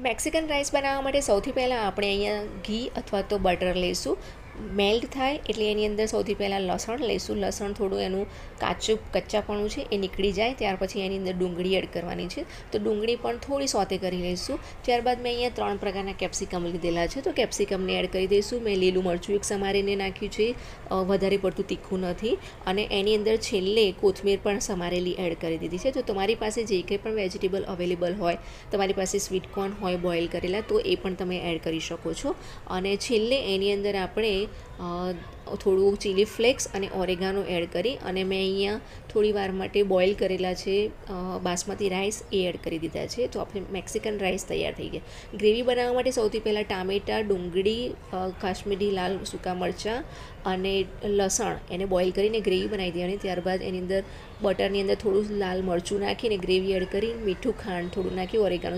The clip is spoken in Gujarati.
મેક્સિકન રાઈસ બનાવવા માટે સૌથી પહેલાં આપણે અહીંયા ઘી અથવા તો બટર લઈશું. મેલ્ટ થાય એટલે એની અંદર સૌથી પહેલાં લસણ લઈશું. લસણ થોડું એનું કચ્ચાપણું છે એ નીકળી જાય ત્યાર પછી એની અંદર ડુંગળી એડ કરવાની છે. તો ડુંગળી પણ થોડી સોતે કરી લઈશું. ત્યારબાદ મેં અહીંયા 3 પ્રકારના કેપ્સિકમ લીધેલા છે, તો કેપ્સિકમને એડ કરી દઈશું. મેં લીલું મરચું એક સમારીને નાખ્યું છે, વધારે પડતું તીખું નથી. અને એની અંદર છેલ્લે કોથમીર પણ સમારેલી એડ કરી દીધી છે. તો તમારી પાસે જે કંઈ પણ વેજીટેબલ અવેલેબલ હોય, તમારી પાસે સ્વીટ કોર્ન હોય બોઇલ કરેલા, તો એ પણ તમે એડ કરી શકો છો. અને છેલ્લે એની અંદર આપણે થોડું ચીલી ફ્લેક્સ અને ઓરેગાનો એડ કરી અને મેં અહીંયા થોડી વાર માટે બોઇલ કરેલા છે બાસમતી રાઈસ એ એડ કરી દીધા છે. તો આપણે મેક્સિકન રાઈસ તૈયાર થઈ ગયા. ગ્રેવી બનાવવા માટે સૌથી પહેલાં ટામેટાં, ડુંગળી, કાશ્મીરી લાલ સૂકા મરચાં અને લસણ એને બોઇલ કરીને ગ્રેવી બનાવી દેવાની. ત્યારબાદ એની અંદર બટરની અંદર થોડું લાલ મરચું નાખીને ગ્રેવી એડ કરી, મીઠું, ખાંડ થોડું નાખી, ઓરેગાનો